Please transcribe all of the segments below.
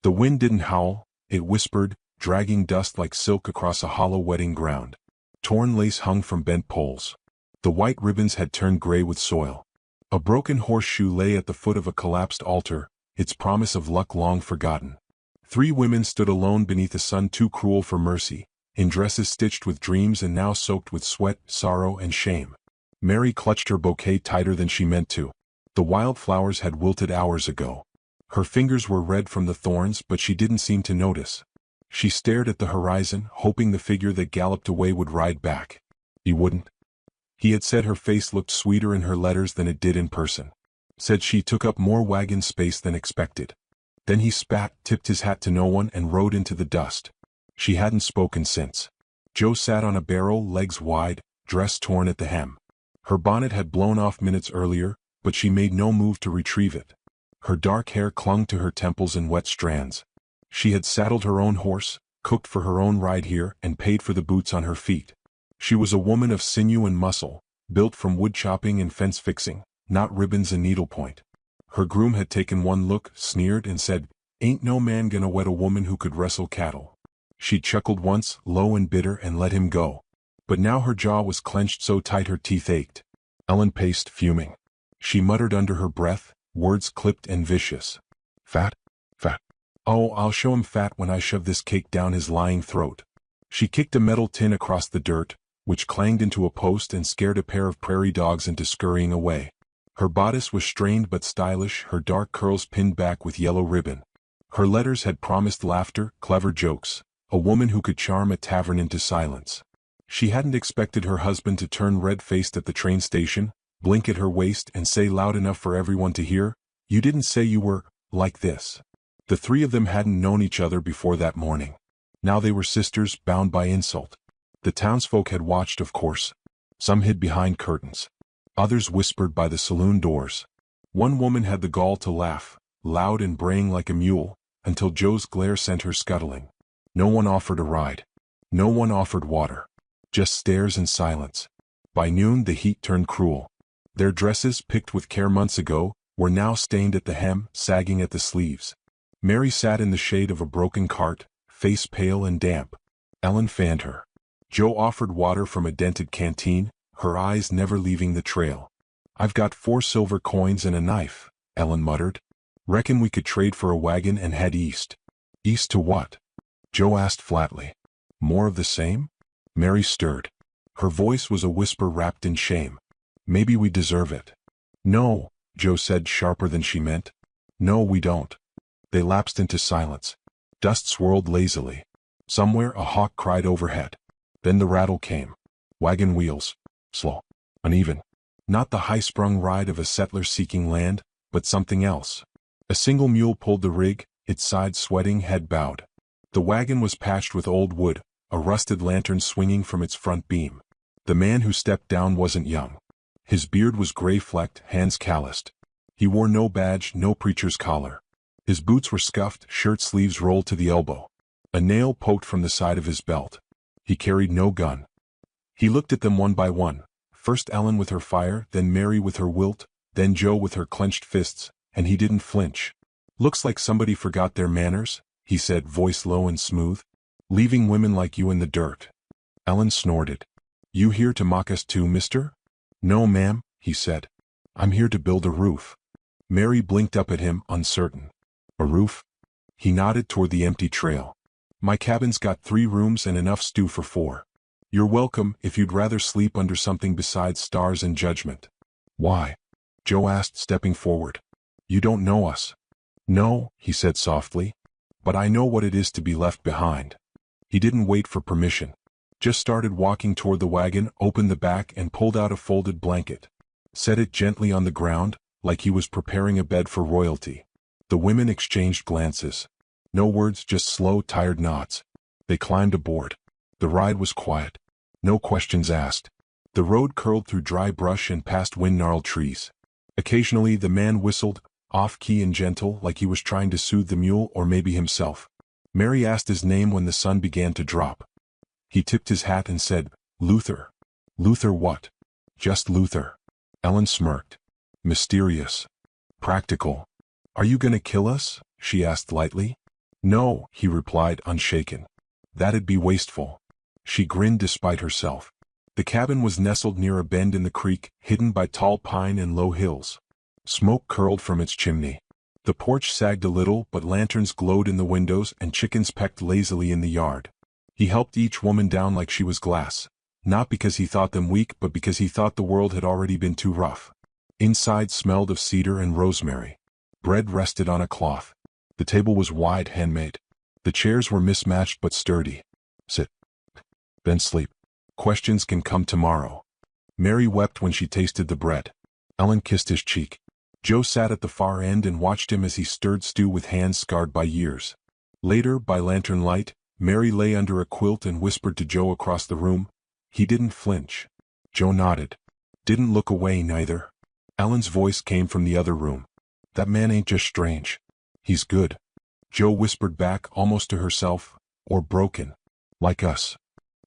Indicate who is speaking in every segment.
Speaker 1: The wind didn't howl, it whispered, dragging dust like silk across a hollow wedding ground. Torn lace hung from bent poles. The white ribbons had turned gray with soil. A broken horseshoe lay at the foot of a collapsed altar, its promise of luck long forgotten. 3 women stood alone beneath a sun too cruel for mercy, in dresses stitched with dreams and now soaked with sweat, sorrow, and shame. Mary clutched her bouquet tighter than she meant to. The wild flowers had wilted hours ago. Her fingers were red from the thorns, but she didn't seem to notice. She stared at the horizon, hoping the figure that galloped away would ride back. He wouldn't. He had said her face looked sweeter in her letters than it did in person. Said she took up more wagon space than expected. Then he spat, tipped his hat to no one, and rode into the dust. She hadn't spoken since. Jo sat on a barrel, legs wide, dress torn at the hem. Her bonnet had blown off minutes earlier, but she made no move to retrieve it. Her dark hair clung to her temples in wet strands. She had saddled her own horse, cooked for her own ride here, and paid for the boots on her feet. She was a woman of sinew and muscle, built from wood chopping and fence fixing, not ribbons and needlepoint. Her groom had taken one look, sneered, and said, "Ain't no man gonna wed a woman who could wrestle cattle." She chuckled once, low and bitter, and let him go. But now her jaw was clenched so tight her teeth ached. Ellen paced, fuming. She muttered under her breath, words clipped and vicious. "Fat? Fat. Oh, I'll show him fat when I shove this cake down his lying throat." She kicked a metal tin across the dirt, which clanged into a post and scared a pair of prairie dogs into scurrying away. Her bodice was strained but stylish, her dark curls pinned back with yellow ribbon. Her letters had promised laughter, clever jokes, a woman who could charm a tavern into silence. She hadn't expected her husband to turn red-faced at the train station, blink at her waist, and say loud enough for everyone to hear, "You didn't say you were like this." The 3 of them hadn't known each other before that morning. Now they were sisters, bound by insult. The townsfolk had watched, of course. Some hid behind curtains. Others whispered by the saloon doors. One woman had the gall to laugh, loud and braying like a mule, until Jo's glare sent her scuttling. No one offered a ride. No one offered water. Just stares and silence. By noon the heat turned cruel. Their dresses, picked with care months ago, were now stained at the hem, sagging at the sleeves. Mary sat in the shade of a broken cart, face pale and damp. Ellen fanned her. Jo offered water from a dented canteen, her eyes never leaving the trail. "I've got 4 silver coins and a knife," Ellen muttered. "Reckon we could trade for a wagon and head east." "East to what?" Jo asked flatly. "More of the same?" Mary stirred. Her voice was a whisper wrapped in shame. "Maybe we deserve it." "No," Jo said, sharper than she meant. "No, we don't." They lapsed into silence. Dust swirled lazily. Somewhere a hawk cried overhead. Then the rattle came. Wagon wheels. Slow. Uneven. Not the high-sprung ride of a settler seeking land, but something else. A single mule pulled the rig, its sides sweating, head bowed. The wagon was patched with old wood, a rusted lantern swinging from its front beam. The man who stepped down wasn't young. His beard was gray-flecked, hands calloused. He wore no badge, no preacher's collar. His boots were scuffed, shirt sleeves rolled to the elbow. A nail poked from the side of his belt. He carried no gun. He looked at them one by one, first Ellen with her fire, then Mary with her wilt, then Jo with her clenched fists, and he didn't flinch. "Looks like somebody forgot their manners," he said, voice low and smooth. "Leaving women like you in the dirt." Ellen snorted. "You here to mock us too, mister?" "No, ma'am," he said. "I'm here to build a roof." Mary blinked up at him, uncertain. "A roof?" He nodded toward the empty trail. "My cabin's got 3 rooms and enough stew for 4. You're welcome if you'd rather sleep under something besides stars and judgment." "Why?" Jo asked, stepping forward. "You don't know us." "No," he said softly. "But I know what it is to be left behind." He didn't wait for permission. Just started walking toward the wagon, opened the back and pulled out a folded blanket. Set it gently on the ground, like he was preparing a bed for royalty. The women exchanged glances. No words, just slow, tired nods. They climbed aboard. The ride was quiet. No questions asked. The road curled through dry brush and past wind-gnarled trees. Occasionally the man whistled, off-key and gentle, like he was trying to soothe the mule or maybe himself. Mary asked his name when the sun began to drop. He tipped his hat and said, "Luther." "Luther what?" "Just Luther." Ellen smirked. "Mysterious. Practical. Are you gonna kill us?" she asked lightly. No, he replied, unshaken. That'd be wasteful. She grinned despite herself. The cabin was nestled near a bend in the creek, hidden by tall pine and low hills. Smoke curled from its chimney. The porch sagged a little, but lanterns glowed in the windows and chickens pecked lazily in the yard. He helped each woman down like she was glass, not because he thought them weak but because he thought the world had already been too rough. Inside smelled of cedar and rosemary. Bread rested on a cloth. The table was wide, handmade. The chairs were mismatched but sturdy. Sit. Then sleep. Questions can come tomorrow. Mary wept when she tasted the bread. Ellen kissed his cheek. Joe sat at the far end and watched him as he stirred stew with hands scarred by years. Later, by lantern light, Mary lay under a quilt and whispered to Joe across the room. He didn't flinch. Joe nodded. Didn't look away neither. Ellen's voice came from the other room. That man ain't just strange. He's good. Joe whispered back, almost to herself, or broken. Like us.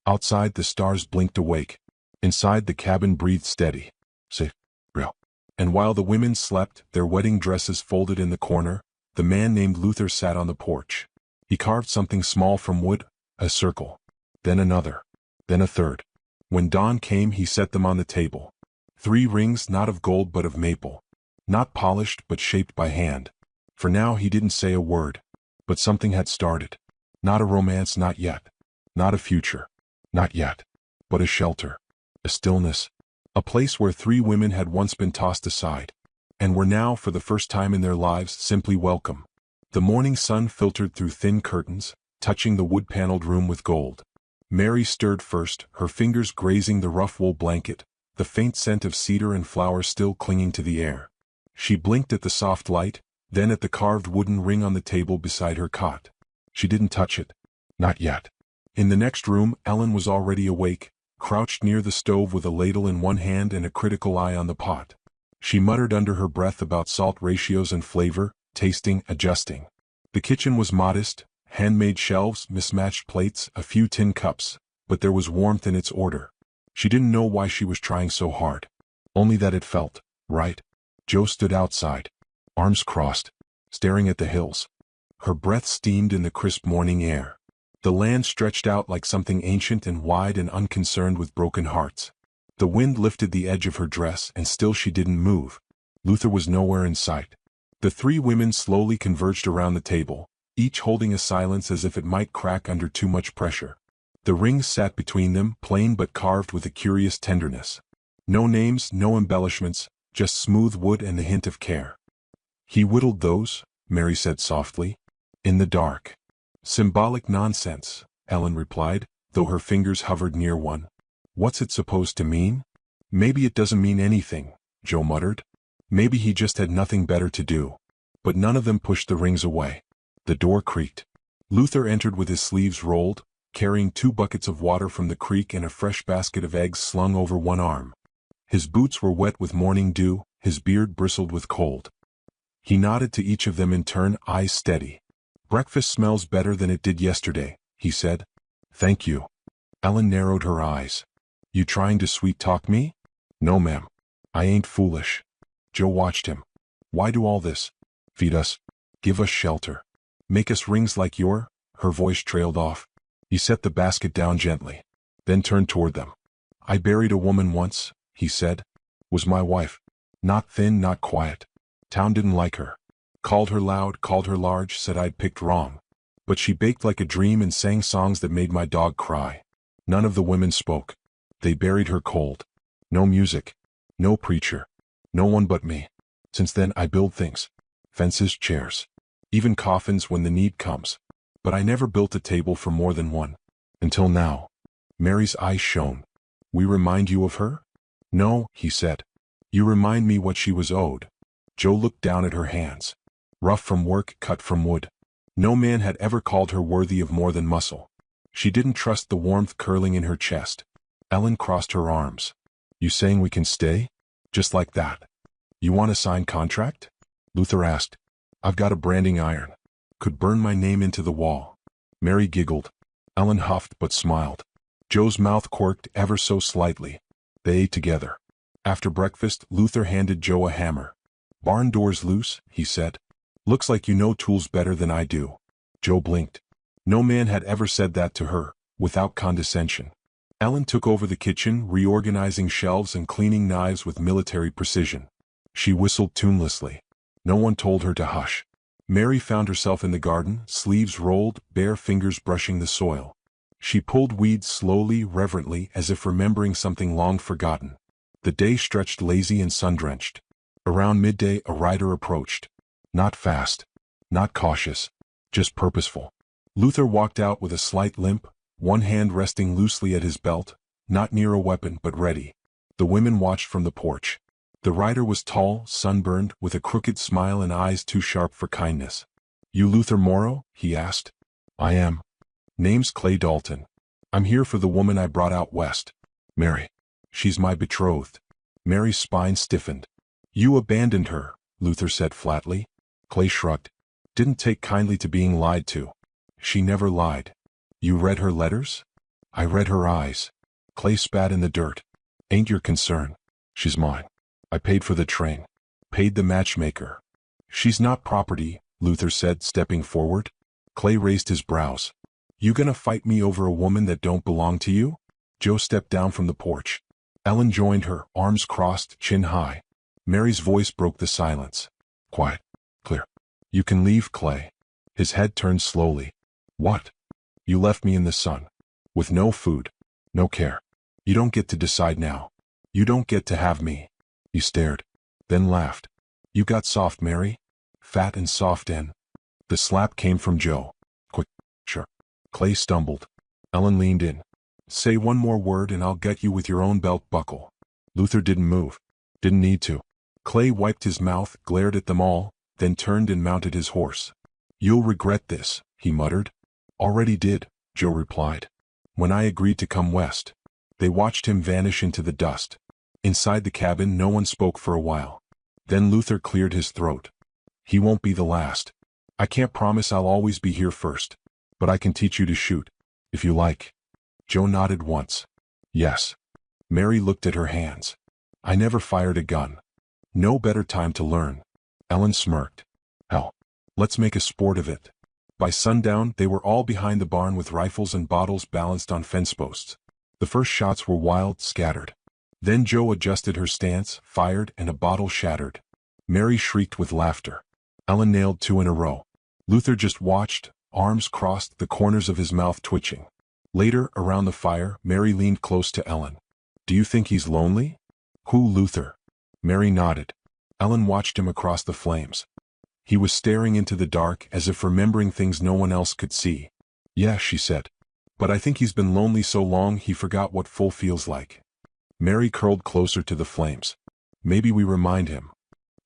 Speaker 1: Outside the stars blinked awake. Inside the cabin breathed steady. Say, real. And while the women slept, their wedding dresses folded in the corner, the man named Luther sat on the porch. He carved something small from wood, a circle. Then another. Then a third. When dawn came he set them on the table. 3 rings, not of gold but of maple. Not polished but shaped by hand. For now he didn't say a word. But something had started. Not a romance, not yet. Not a future. Not yet. But a shelter. A stillness. A place where 3 women had once been tossed aside. And were now, for the first time in their lives, simply welcome. The morning sun filtered through thin curtains, touching the wood-paneled room with gold. Mary stirred first, her fingers grazing the rough wool blanket, the faint scent of cedar and flowers still clinging to the air. She blinked at the soft light, then at the carved wooden ring on the table beside her cot. She didn't touch it. Not yet. In the next room, Ellen was already awake, crouched near the stove with a ladle in one hand and a critical eye on the pot. She muttered under her breath about salt ratios and flavor, tasting, adjusting. The kitchen was modest, handmade shelves, mismatched plates, a few tin cups, but there was warmth in its order. She didn't know why she was trying so hard. Only that it felt right. Joe stood outside, arms crossed, staring at the hills. Her breath steamed in the crisp morning air. The land stretched out like something ancient and wide and unconcerned with broken hearts. The wind lifted the edge of her dress and still she didn't move. Luther was nowhere in sight. The 3 women slowly converged around the table, each holding a silence as if it might crack under too much pressure. The rings sat between them, plain but carved with a curious tenderness. No names, no embellishments, just smooth wood and the hint of care. He whittled those, Mary said softly. In the dark. Symbolic nonsense, Ellen replied, though her fingers hovered near one. What's it supposed to mean? Maybe it doesn't mean anything, Joe muttered. Maybe he just had nothing better to do. But none of them pushed the rings away. The door creaked. Luther entered with his sleeves rolled, carrying 2 buckets of water from the creek and a fresh basket of eggs slung over one arm. His boots were wet with morning dew, his beard bristled with cold. He nodded to each of them in turn, eyes steady. Breakfast smells better than it did yesterday, he said. Thank you. Ellen narrowed her eyes. You trying to sweet-talk me? No, ma'am. I ain't foolish. Joe watched him. Why do all this? Feed us. Give us shelter. Make us rings like your? Her voice trailed off. He set the basket down gently, then turned toward them. I buried a woman once, he said. Was my wife. Not thin, not quiet. Town didn't like her. Called her loud, called her large, said I'd picked wrong. But she baked like a dream and sang songs that made my dog cry. None of the women spoke. They buried her cold. No music. No preacher. No one but me. Since then I build things. Fences, chairs. Even coffins when the need comes. But I never built a table for more than one. Until now. Mary's eyes shone. We remind you of her? No, he said. You remind me what she was owed. Joe looked down at her hands. Rough from work, cut from wood. No man had ever called her worthy of more than muscle. She didn't trust the warmth curling in her chest. Ellen crossed her arms. You saying we can stay? Just like that. You want a signed contract? Luther asked. I've got a branding iron. Could burn my name into the wall. Mary giggled. Ellen huffed but smiled. Joe's mouth quirked ever so slightly. They ate together. After breakfast, Luther handed Joe a hammer. Barn door's loose, he said. Looks like you know tools better than I do. Joe blinked. No man had ever said that to her, without condescension. Ellen took over the kitchen, reorganizing shelves and cleaning knives with military precision. She whistled tunelessly. No one told her to hush. Mary found herself in the garden, sleeves rolled, bare fingers brushing the soil. She pulled weeds slowly, reverently, as if remembering something long forgotten. The day stretched lazy and sun-drenched. Around midday a rider approached. Not fast. Not cautious. Just purposeful. Luther walked out with a slight limp, one hand resting loosely at his belt, not near a weapon but ready. The women watched from the porch. The rider was tall, sunburned, with a crooked smile and eyes too sharp for kindness. "You Luther Morrow?" he asked. "I am. Name's Clay Dalton. I'm here for the woman I brought out west. Mary. She's my betrothed." Mary's spine stiffened. "You abandoned her," Luther said flatly. Clay shrugged. "Didn't take kindly to being lied to." "She never lied." "You read her letters?" "I read her eyes." Clay spat in the dirt. "Ain't your concern. She's mine. I paid for the train. Paid the matchmaker." "She's not property," Luther said, stepping forward. Clay raised his brows. "You gonna fight me over a woman that don't belong to you?" Joe stepped down from the porch. Ellen joined her, arms crossed, chin high. Mary's voice broke the silence. "Quiet. Clear. You can leave, Clay." His head turned slowly. "What?" "You left me in the sun. With no food. No care. You don't get to decide now. You don't get to have me." He stared. Then laughed. "You got soft, Mary. Fat and soft and—" The slap came from Joe. "Quick. Sure." Clay stumbled. Ellen leaned in. "Say one more word and I'll get you with your own belt buckle." Luther didn't move. Didn't need to. Clay wiped his mouth, glared at them all, then turned and mounted his horse. "You'll regret this," he muttered. "Already did," Joe replied. "When I agreed to come west." They watched him vanish into the dust. Inside the cabin no one spoke for a while. Then Luther cleared his throat. "He won't be the last. I can't promise I'll always be here first. But I can teach you to shoot. If you like." Joe nodded once. "Yes." Mary looked at her hands. "I never fired a gun. No better time to learn." Ellen smirked. "Hell. Let's make a sport of it." By sundown they were all behind the barn with rifles and bottles balanced on fence posts. The first shots were wild, scattered. Then Joe adjusted her stance, fired, and a bottle shattered. Mary shrieked with laughter. Ellen nailed 2 in a row. Luther just watched, arms crossed, the corners of his mouth twitching. Later, around the fire, Mary leaned close to Ellen. "Do you think he's lonely?" "Who, Luther?" Mary nodded. Ellen watched him across the flames. He was staring into the dark as if remembering things no one else could see. "Yeah," she said. "But I think he's been lonely so long he forgot what full feels like." Mary curled closer to the flames. "Maybe we remind him."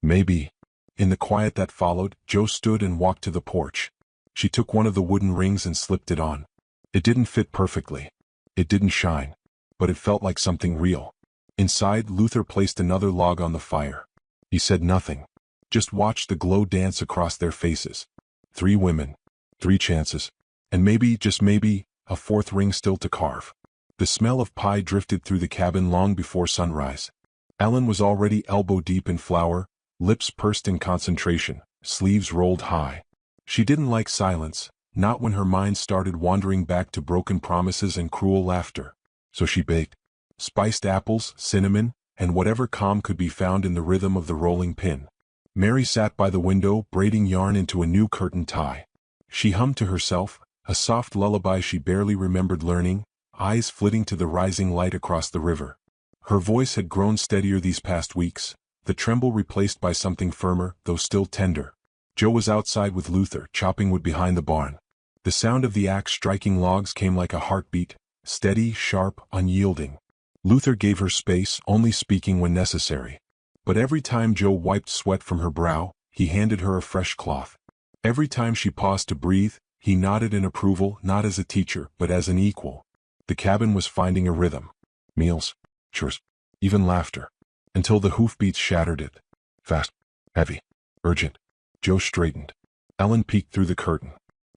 Speaker 1: "Maybe." In the quiet that followed, Joe stood and walked to the porch. She took one of the wooden rings and slipped it on. It didn't fit perfectly. It didn't shine. But it felt like something real. Inside, Luther placed another log on the fire. He said nothing. Just watched the glow dance across their faces. 3 women. 3 chances. And maybe, just maybe, a 4th ring still to carve. The smell of pie drifted through the cabin long before sunrise. Ellen was already elbow-deep in flour, lips pursed in concentration, sleeves rolled high. She didn't like silence, not when her mind started wandering back to broken promises and cruel laughter. So she baked. Spiced apples, cinnamon, and whatever calm could be found in the rhythm of the rolling pin. Mary sat by the window, braiding yarn into a new curtain tie. She hummed to herself, a soft lullaby she barely remembered learning, eyes flitting to the rising light across the river. Her voice had grown steadier these past weeks, the tremble replaced by something firmer, though still tender. Joe was outside with Luther, chopping wood behind the barn. The sound of the axe striking logs came like a heartbeat, steady, sharp, unyielding. Luther gave her space, only speaking when necessary. But every time Joe wiped sweat from her brow, he handed her a fresh cloth. Every time she paused to breathe, he nodded in approval, not as a teacher, but as an equal. The cabin was finding a rhythm. Meals, chores, even laughter. Until the hoofbeats shattered it. Fast, heavy, urgent. Joe straightened. Ellen peeked through the curtain.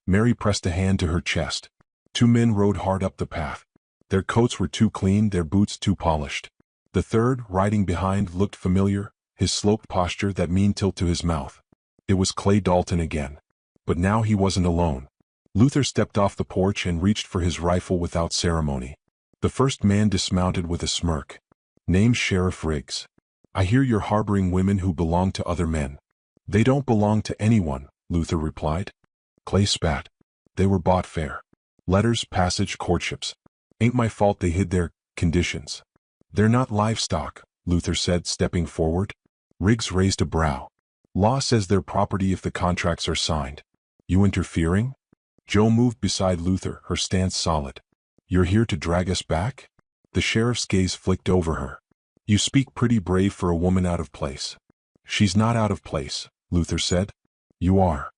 Speaker 1: Mary pressed a hand to her chest. 2 men rode hard up the path. Their coats were too clean, their boots too polished. The third, riding behind, looked familiar, his sloped posture, that mean tilt to his mouth. It was Clay Dalton again. But now he wasn't alone. Luther stepped off the porch and reached for his rifle without ceremony. The first man dismounted with a smirk. "Name's Sheriff Riggs. I hear you're harboring women who belong to other men." "They don't belong to anyone," Luther replied. Clay spat. "They were bought fair. Letters, passage, courtships. Ain't my fault they hid their conditions." "They're not livestock," Luther said, stepping forward. Riggs raised a brow. "Law says they're property if the contracts are signed. You interfering?" Jo moved beside Luther, her stance solid. "You're here to drag us back?" The sheriff's gaze flicked over her. "You speak pretty brave for a woman out of place." "She's not out of place," Luther said. "You are."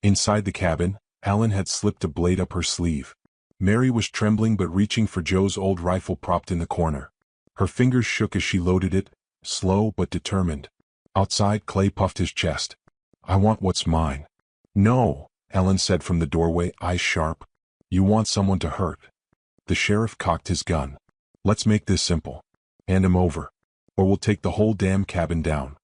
Speaker 1: Inside the cabin, Ellen had slipped a blade up her sleeve. Mary was trembling but reaching for Joe's old rifle propped in the corner. Her fingers shook as she loaded it, slow but determined. Outside, Clay puffed his chest. "I want what's mine." "No," Ellen said from the doorway, eyes sharp. "You want someone to hurt." The sheriff cocked his gun. "Let's make this simple. Hand him over, or we'll take the whole damn cabin down."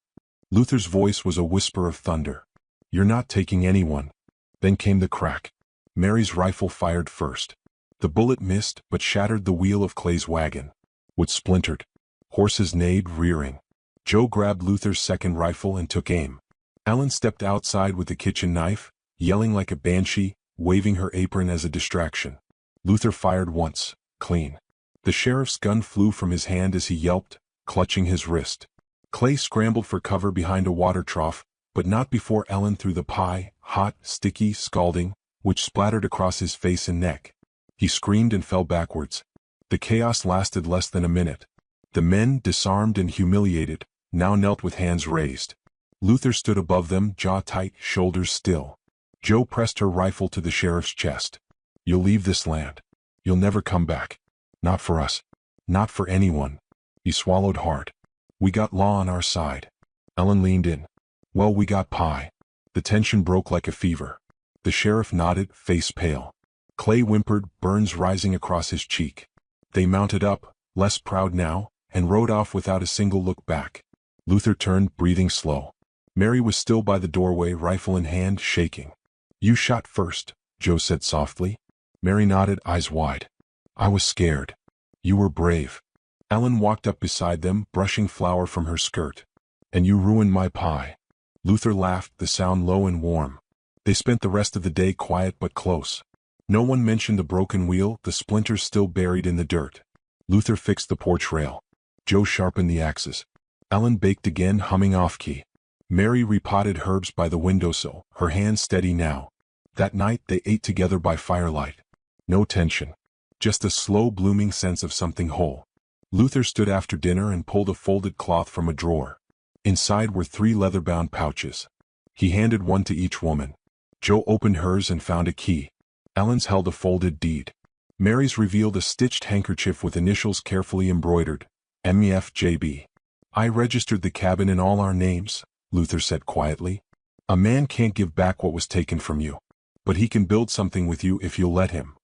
Speaker 1: Luther's voice was a whisper of thunder. "You're not taking anyone." Then came the crack. Mary's rifle fired first. The bullet missed but shattered the wheel of Clay's wagon. Wood splintered. Horses neighed, rearing. Joe grabbed Luther's second rifle and took aim. Ellen stepped outside with the kitchen knife, yelling like a banshee, waving her apron as a distraction. Luther fired once, clean. The sheriff's gun flew from his hand as he yelped, clutching his wrist. Clay scrambled for cover behind a water trough, but not before Ellen threw the pie, hot, sticky, scalding, which splattered across his face and neck. He screamed and fell backwards. The chaos lasted less than a minute. The men, disarmed and humiliated, now knelt with hands raised. Luther stood above them, jaw tight, shoulders still. Jo pressed her rifle to the sheriff's chest. "You'll leave this land. You'll never come back. Not for us. Not for anyone." He swallowed hard. "We got law on our side." Ellen leaned in. "Well, we got pie." The tension broke like a fever. The sheriff nodded, face pale. Clay whimpered, burns rising across his cheek. They mounted up, less proud now, and rode off without a single look back. Luther turned, breathing slow. Mary was still by the doorway, rifle in hand, shaking. "You shot first," Jo said softly. Mary nodded, eyes wide. "I was scared." "You were brave." Ellen walked up beside them, brushing flour from her skirt. "And you ruined my pie." Luther laughed, the sound low and warm. They spent the rest of the day quiet but close. No one mentioned the broken wheel, the splinters still buried in the dirt. Luther fixed the porch rail. Jo sharpened the axes. Ellen baked again, humming off-key. Mary repotted herbs by the windowsill, her hands steady now. That night they ate together by firelight. No tension. Just a slow blooming sense of something whole. Luther stood after dinner and pulled a folded cloth from a drawer. Inside were 3 leather-bound pouches. He handed one to each woman. Jo opened hers and found a key. Ellen's held a folded deed. Mary's revealed a stitched handkerchief with initials carefully embroidered. MEFJB. "I registered the cabin in all our names," Luther said quietly. "A man can't give back what was taken from you. But he can build something with you if you'll let him."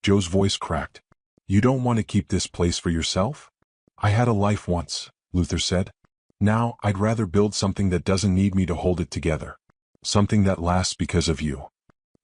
Speaker 1: Joe's voice cracked. "You don't want to keep this place for yourself?" "I had a life once," Luther said. "Now, I'd rather build something that doesn't need me to hold it together. Something that lasts because of you."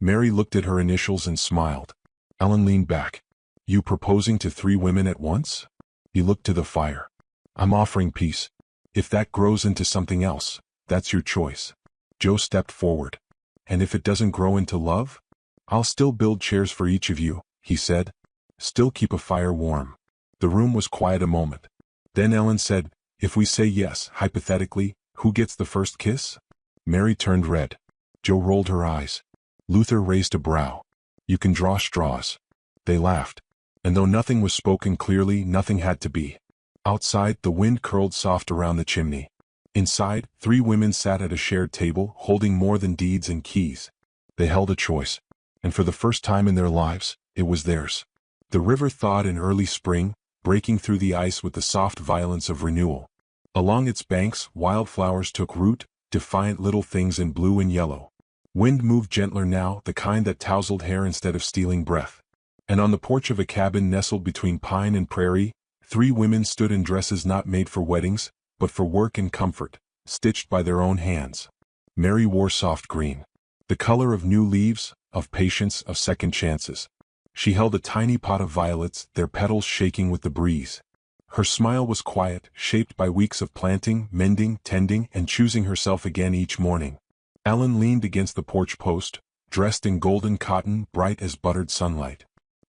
Speaker 1: Mary looked at her initials and smiled. Ellen leaned back. "You proposing to 3 women at once?" He looked to the fire. "I'm offering peace. If that grows into something else, that's your choice." Jo stepped forward. "And if it doesn't grow into love? I'll still build chairs for each of you," he said. "Still keep a fire warm." The room was quiet a moment. Then Ellen said, "If we say yes, hypothetically, who gets the first kiss?" Mary turned red. Jo rolled her eyes. Luther raised a brow. "You can draw straws." They laughed. And though nothing was spoken clearly, nothing had to be. Outside, the wind curled soft around the chimney. Inside, 3 women sat at a shared table, holding more than deeds and keys. They held a choice. And for the first time in their lives, it was theirs. The river thawed in early spring, breaking through the ice with the soft violence of renewal. Along its banks, wildflowers took root, defiant little things in blue and yellow. Wind moved gentler now, the kind that tousled hair instead of stealing breath. And on the porch of a cabin nestled between pine and prairie, 3 women stood in dresses not made for weddings, but for work and comfort, stitched by their own hands. Mary wore soft green. The color of new leaves, of patience, of second chances. She held a tiny pot of violets, their petals shaking with the breeze. Her smile was quiet, shaped by weeks of planting, mending, tending, and choosing herself again each morning. Ellen leaned against the porch post, dressed in golden cotton, bright as buttered sunlight.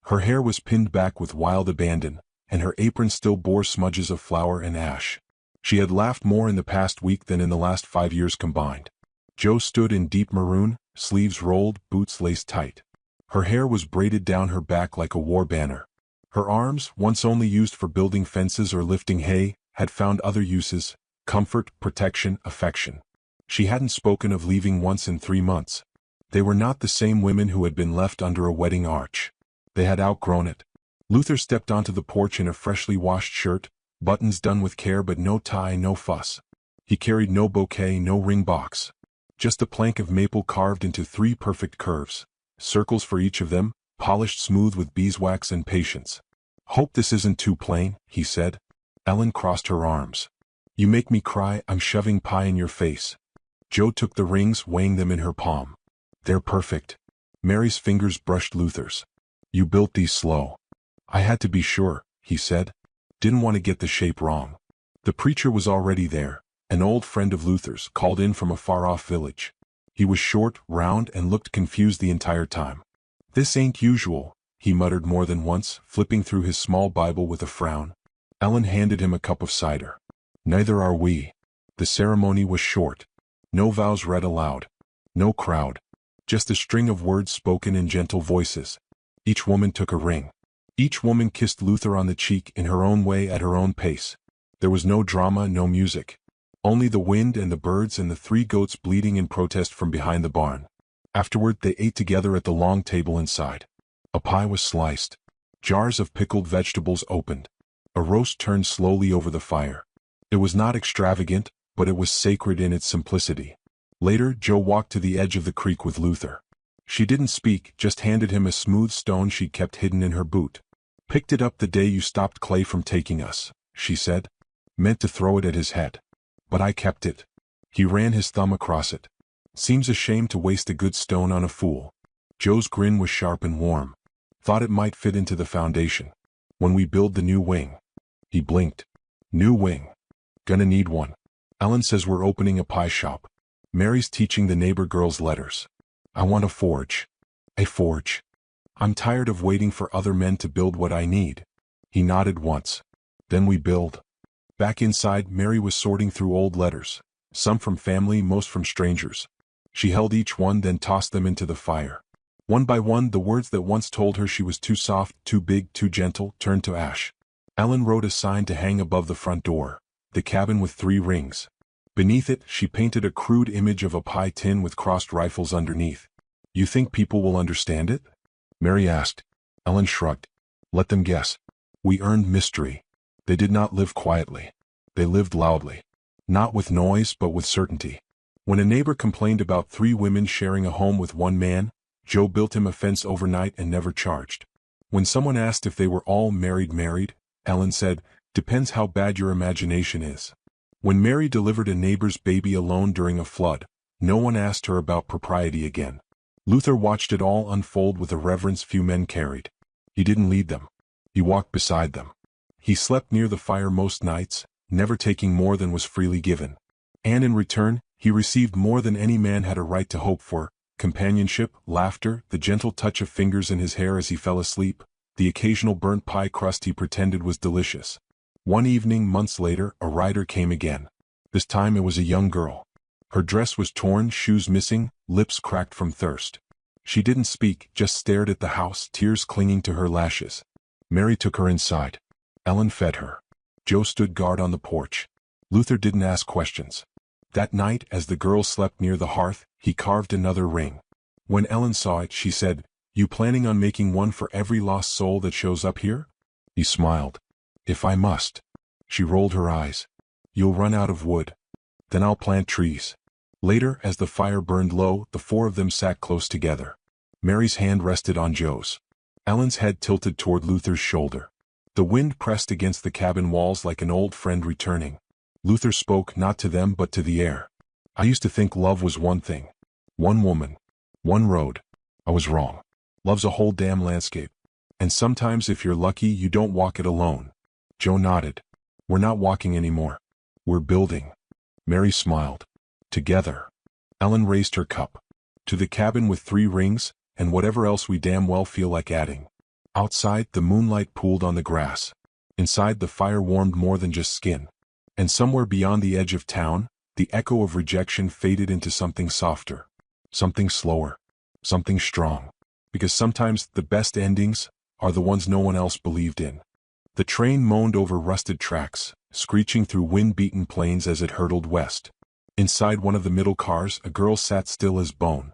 Speaker 1: Her hair was pinned back with wild abandon, and her apron still bore smudges of flour and ash. She had laughed more in the past week than in the last 5 years combined. Jo stood in deep maroon, sleeves rolled, boots laced tight. Her hair was braided down her back like a war banner. Her arms, once only used for building fences or lifting hay, had found other uses: comfort, protection, affection. She hadn't spoken of leaving once in 3 months. They were not the same women who had been left under a wedding arch. They had outgrown it. Luther stepped onto the porch in a freshly washed shirt, buttons done with care but no tie, no fuss. He carried no bouquet, no ring box. Just a plank of maple carved into 3 perfect curves, circles for each of them, polished smooth with beeswax and patience. "Hope this isn't too plain," he said. Ellen crossed her arms. "You make me cry, I'm shoving pie in your face." Jo took the rings, weighing them in her palm. "They're perfect." Mary's fingers brushed Luther's. "You built these slow." "I had to be sure," he said. "Didn't want to get the shape wrong." The preacher was already there, an old friend of Luther's, called in from a far-off village. He was short, round, and looked confused the entire time. "This ain't usual," he muttered more than once, flipping through his small Bible with a frown. Ellen handed him a cup of cider. "Neither are we." The ceremony was short. No vows read aloud. No crowd. Just a string of words spoken in gentle voices. Each woman took a ring. Each woman kissed Luther on the cheek in her own way at her own pace. There was no drama, no music. Only the wind and the birds and the 3 goats bleating in protest from behind the barn. Afterward they ate together at the long table inside. A pie was sliced. Jars of pickled vegetables opened. A roast turned slowly over the fire. It was not extravagant, but it was sacred in its simplicity. Later, Jo walked to the edge of the creek with Luther. She didn't speak, just handed him a smooth stone she'd kept hidden in her boot. "Picked it up the day you stopped Clay from taking us," she said. "Meant to throw it at his head. But I kept it." He ran his thumb across it. "Seems a shame to waste a good stone on a fool." Jo's grin was sharp and warm. "Thought it might fit into the foundation. When we build the new wing." He blinked. "New wing. Gonna need one. Ellen says we're opening a pie shop. Mary's teaching the neighbor girls letters. I want a forge." "A forge. I'm tired of waiting for other men to build what I need." He nodded once. "Then we build." Back inside, Mary was sorting through old letters, some from family, most from strangers. She held each one, then tossed them into the fire. One by one, the words that once told her she was too soft, too big, too gentle, turned to ash. Ellen wrote a sign to hang above the front door, "The cabin with 3 rings." Beneath it, she painted a crude image of a pie tin with crossed rifles underneath. "You think people will understand it?" Mary asked. Ellen shrugged. "Let them guess. We earned mystery." They did not live quietly. They lived loudly. Not with noise, but with certainty. When a neighbor complained about 3 women sharing a home with 1 man, Jo built him a fence overnight and never charged. When someone asked if they were all married, Ellen said, "Depends how bad your imagination is." When Mary delivered a neighbor's baby alone during a flood, no one asked her about propriety again. Luther watched it all unfold with a reverence few men carried. He didn't lead them. He walked beside them. He slept near the fire most nights, never taking more than was freely given. And in return, he received more than any man had a right to hope for: companionship, laughter, the gentle touch of fingers in his hair as he fell asleep, the occasional burnt pie crust he pretended was delicious. One evening, months later, a rider came again. This time it was a young girl. Her dress was torn, shoes missing, lips cracked from thirst. She didn't speak, just stared at the house, tears clinging to her lashes. Mary took her inside. Ellen fed her. Jo stood guard on the porch. Luther didn't ask questions. That night, as the girl slept near the hearth, he carved another ring. When Ellen saw it, she said, "You planning on making one for every lost soul that shows up here?" He smiled. "If I must." She rolled her eyes. "You'll run out of wood. Then I'll plant trees." Later, as the fire burned low, the 4 of them sat close together. Mary's hand rested on Jo's. Ellen's head tilted toward Luther's shoulder. The wind pressed against the cabin walls like an old friend returning. Luther spoke not to them but to the air. "I used to think love was one thing. One woman. One road. I was wrong. Love's a whole damn landscape. And sometimes if you're lucky you don't walk it alone. Joe nodded. We're not walking anymore. We're building. Mary smiled. Together. Ellen raised her cup. To the cabin with 3 rings, and whatever else we damn well feel like adding. Outside, the moonlight pooled on the grass. Inside, the fire warmed more than just skin. And somewhere beyond the edge of town, the echo of rejection faded into something softer. Something slower. Something strong. Because sometimes the best endings are the ones no one else believed in. The train moaned over rusted tracks, screeching through wind-beaten plains as it hurtled west. Inside one of the middle cars, a girl sat still as bone.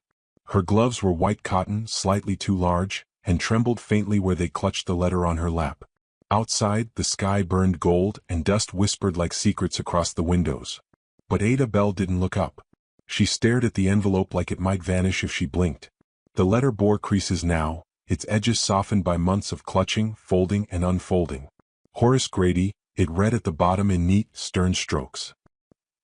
Speaker 1: Her gloves were white cotton, slightly too large, and trembled faintly where they clutched the letter on her lap. Outside, the sky burned gold and dust whispered like secrets across the windows. But Ada Bell didn't look up. She stared at the envelope like it might vanish if she blinked. The letter bore creases now, its edges softened by months of clutching, folding, and unfolding. Horace Grady, it read at the bottom in neat, stern strokes.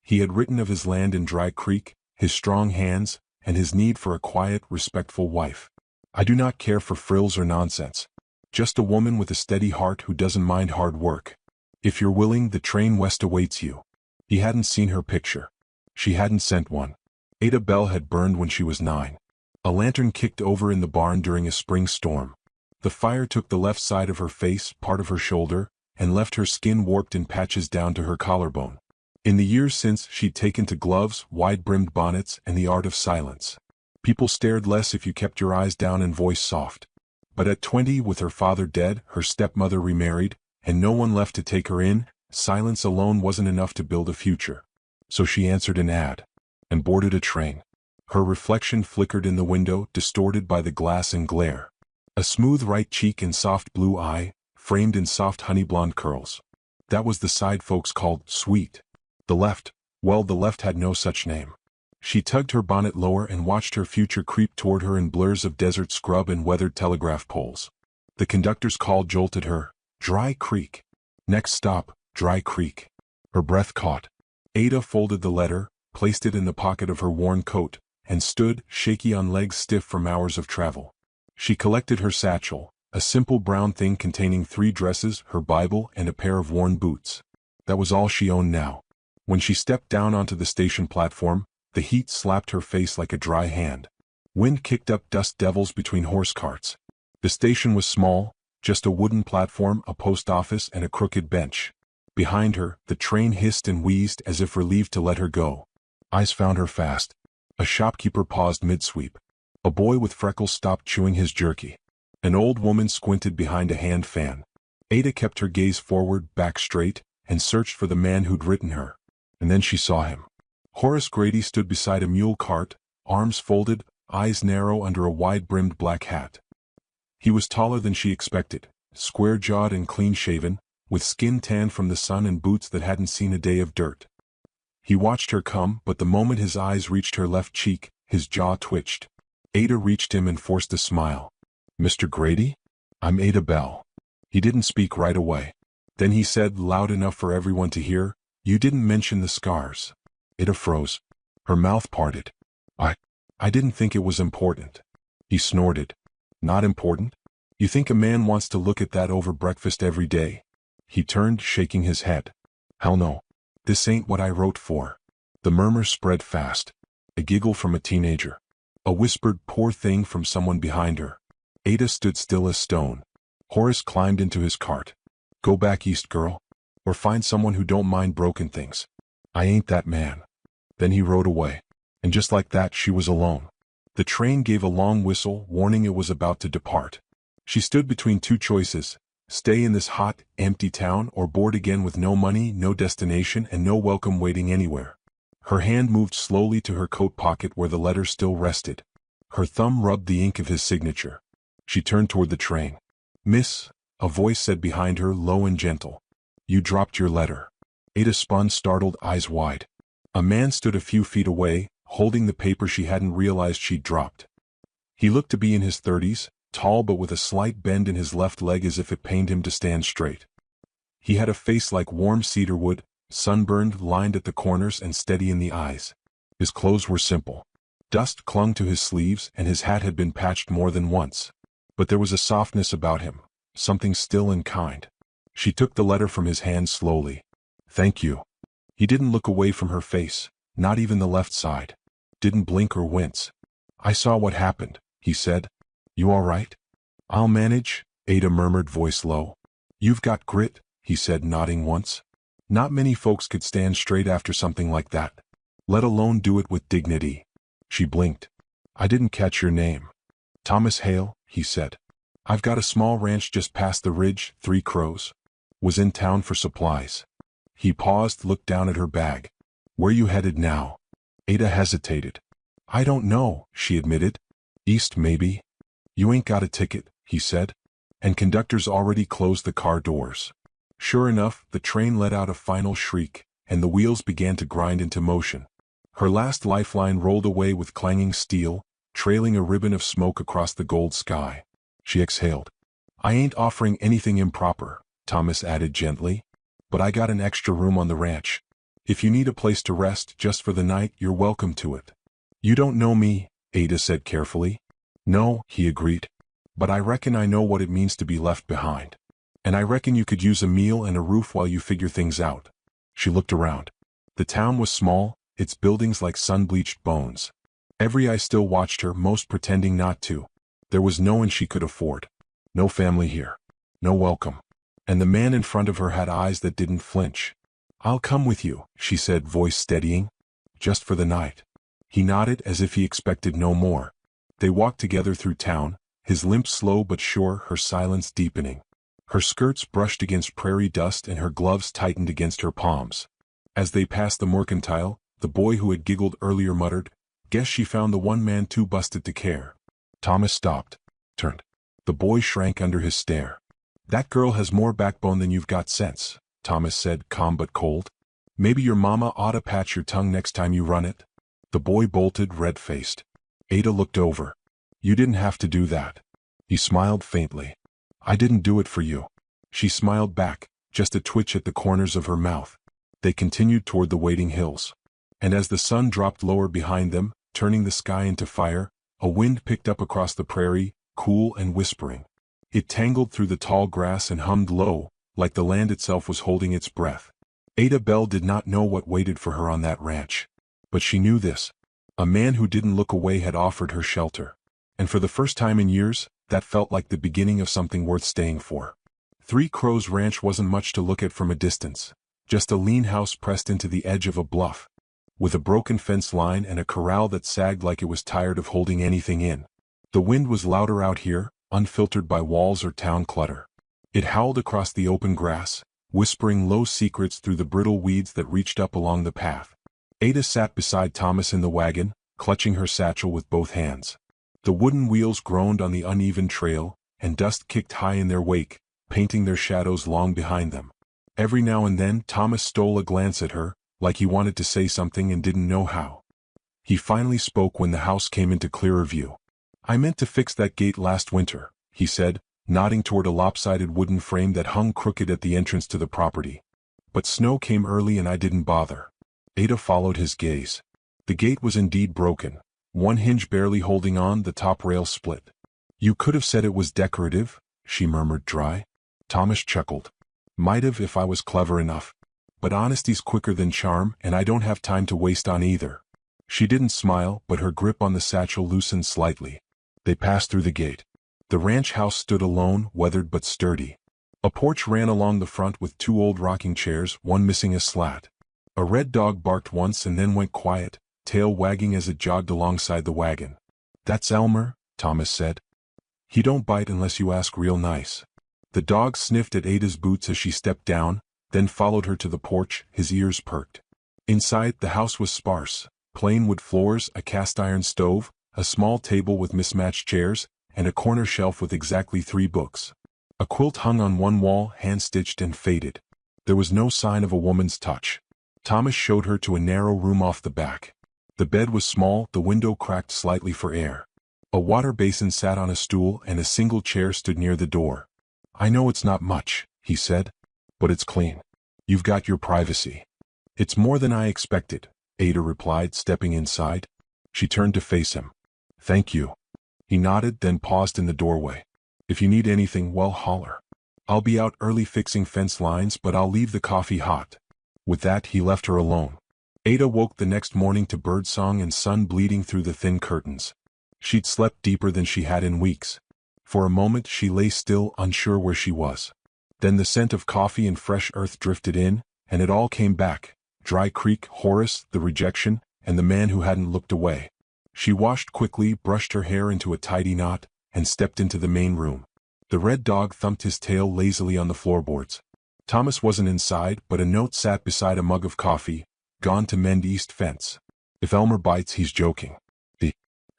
Speaker 1: He had written of his land in Dry Creek, his strong hands, and his need for a quiet, respectful wife. I do not care for frills or nonsense. Just a woman with a steady heart who doesn't mind hard work. If you're willing, the train west awaits you. He hadn't seen her picture. She hadn't sent one. Ada Bell had burned when she was 9. A lantern kicked over in the barn during a spring storm. The fire took the left side of her face, part of her shoulder, and left her skin warped in patches down to her collarbone. In the years since, she'd taken to gloves, wide-brimmed bonnets, and the art of silence. People stared less if you kept your eyes down and voice soft. But at 20, with her father dead, her stepmother remarried, and no one left to take her in, silence alone wasn't enough to build a future. So she answered an ad. And boarded a train. Her reflection flickered in the window, distorted by the glass and glare. A smooth right cheek and soft blue eye, framed in soft honey-blonde curls. That was the side folks called sweet. The left, well, the left had no such name. She tugged her bonnet lower and watched her future creep toward her in blurs of desert scrub and weathered telegraph poles. The conductor's call jolted her. Dry Creek. Next stop, Dry Creek. Her breath caught. Ada folded the letter, placed it in the pocket of her worn coat, and stood, shaky on legs stiff from hours of travel. She collected her satchel, a simple brown thing containing 3 dresses, her Bible, and a pair of worn boots. That was all she owned now. When she stepped down onto the station platform, the heat slapped her face like a dry hand. Wind kicked up dust devils between horse carts. The station was small, just a wooden platform, a post office, and a crooked bench. Behind her, the train hissed and wheezed as if relieved to let her go. Eyes found her fast. A shopkeeper paused mid-sweep. A boy with freckles stopped chewing his jerky. An old woman squinted behind a hand fan. Ada kept her gaze forward, back straight, and searched for the man who'd written her. And then she saw him. Horace Grady stood beside a mule cart, arms folded, eyes narrow under a wide-brimmed black hat. He was taller than she expected, square-jawed and clean-shaven, with skin tanned from the sun and boots that hadn't seen a day of dirt. He watched her come, but the moment his eyes reached her left cheek, his jaw twitched. Ada reached him and forced a smile. "Mr. Grady? I'm Ada Bell." He didn't speak right away. Then he said, loud enough for everyone to hear, "You didn't mention the scars." Ada froze. Her mouth parted. I didn't think it was important." He snorted. "Not important? You think a man wants to look at that over breakfast every day?" He turned, shaking his head. "Hell no. This ain't what I wrote for." The murmur spread fast. A giggle from a teenager. A whispered "poor thing" from someone behind her. Ada stood still as stone. Horace climbed into his cart. "Go back east, girl. Or find someone who don't mind broken things. I ain't that man." Then he rode away. And just like that, she was alone. The train gave a long whistle, warning it was about to depart. She stood between 2 choices: stay in this hot, empty town or board again with no money, no destination, and no welcome waiting anywhere. Her hand moved slowly to her coat pocket where the letter still rested. Her thumb rubbed the ink of his signature. She turned toward the train. "Miss," a voice said behind her, low and gentle. "You dropped your letter." Ada spun, startled, eyes wide. A man stood a few feet away, holding the paper she hadn't realized she'd dropped. He looked to be in his 30s, tall but with a slight bend in his left leg as if it pained him to stand straight. He had a face like warm cedar wood, sunburned, lined at the corners and steady in the eyes. His clothes were simple. Dust clung to his sleeves and his hat had been patched more than once. But there was a softness about him, something still and kind. She took the letter from his hand slowly. Thank you. He didn't look away from her face, not even the left side. Didn't blink or wince. I saw what happened, he said. You all right? I'll manage, Ada murmured, voice low. You've got grit, he said, nodding once. Not many folks could stand straight after something like that, let alone do it with dignity. She blinked. I didn't catch your name. Thomas Hale, he said. I've got a small ranch just past the ridge, 3 Crows. Was in town for supplies. He paused, looked down at her bag. Where you headed now? Ada hesitated. I don't know, she admitted. East, maybe. You ain't got a ticket, he said. And conductors already closed the car doors. Sure enough, the train let out a final shriek, and the wheels began to grind into motion. Her last lifeline rolled away with clanging steel, trailing a ribbon of smoke across the gold sky. She exhaled. I ain't offering anything improper, Thomas added gently. But I got an extra room on the ranch. If you need a place to rest just for the night, you're welcome to it. You don't know me, Ada said carefully. No, he agreed. But I reckon I know what it means to be left behind. And I reckon you could use a meal and a roof while you figure things out. She looked around. The town was small, its buildings like sun-bleached bones. Every eye still watched her, most pretending not to. There was no one she could afford. No family here. No welcome. And the man in front of her had eyes that didn't flinch. I'll come with you, she said, voice steadying. Just for the night. He nodded as if he expected no more. They walked together through town, his limp slow but sure, her silence deepening. Her skirts brushed against prairie dust and her gloves tightened against her palms. As they passed the mercantile, the boy who had giggled earlier muttered, Guess she found the one man too busted to care. Thomas stopped, turned. The boy shrank under his stare. That girl has more backbone than you've got sense, Thomas said, calm but cold. Maybe your mama oughta patch your tongue next time you run it. The boy bolted, red-faced. Ada looked over. You didn't have to do that. He smiled faintly. I didn't do it for you. She smiled back, just a twitch at the corners of her mouth. They continued toward the waiting hills. And as the sun dropped lower behind them, turning the sky into fire, a wind picked up across the prairie, cool and whispering. It tangled through the tall grass and hummed low, like the land itself was holding its breath. Ada Bell did not know what waited for her on that ranch. But she knew this. A man who didn't look away had offered her shelter. And for the first time in years, that felt like the beginning of something worth staying for. 3 Crows Ranch wasn't much to look at from a distance. Just a lean house pressed into the edge of a bluff, with a broken fence line and a corral that sagged like it was tired of holding anything in. The wind was louder out here, unfiltered by walls or town clutter. It howled across the open grass, whispering low secrets through the brittle weeds that reached up along the path. Ada sat beside Thomas in the wagon, clutching her satchel with both hands. The wooden wheels groaned on the uneven trail, and dust kicked high in their wake, painting their shadows long behind them. Every now and then Thomas stole a glance at her, like he wanted to say something and didn't know how. He finally spoke when the house came into clearer view. I meant to fix that gate last winter, he said, nodding toward a lopsided wooden frame that hung crooked at the entrance to the property. But snow came early and I didn't bother. Ada followed his gaze. The gate was indeed broken, one hinge barely holding on, the top rail split. You could have said it was decorative, she murmured dry. Thomas chuckled. Might have if I was clever enough. But honesty's quicker than charm, and I don't have time to waste on either. She didn't smile, but her grip on the satchel loosened slightly. They passed through the gate. The ranch house stood alone, weathered but sturdy. A porch ran along the front with 2 old rocking chairs, one missing a slat. A red dog barked once and then went quiet, tail wagging as it jogged alongside the wagon. That's Elmer, Thomas said. He don't bite unless you ask real nice. The dog sniffed at Ada's boots as she stepped down, then followed her to the porch, his ears perked. Inside, the house was sparse, plain wood floors, a cast-iron stove, a small table with mismatched chairs, and a corner shelf with exactly 3 books. A quilt hung on one wall, hand-stitched and faded. There was no sign of a woman's touch. Thomas showed her to a narrow room off the back. The bed was small, the window cracked slightly for air. A water basin sat on a stool and a single chair stood near the door. I know it's not much, he said, but it's clean. You've got your privacy. It's more than I expected, Ada replied, stepping inside. She turned to face him. "Thank you." He nodded, then paused in the doorway. "If you need anything, well, holler. I'll be out early fixing fence lines, but I'll leave the coffee hot." With that, he left her alone. Ada woke the next morning to birdsong and sun bleeding through the thin curtains. She'd slept deeper than she had in weeks. For a moment she lay still, unsure where she was. Then the scent of coffee and fresh earth drifted in, and it all came back: Dry Creek, Horace, the rejection, and the man who hadn't looked away. She washed quickly, brushed her hair into a tidy knot, and stepped into the main room. The red dog thumped his tail lazily on the floorboards. Thomas wasn't inside, but a note sat beside a mug of coffee: "Gone to mend east fence. If Elmer bites, he's joking."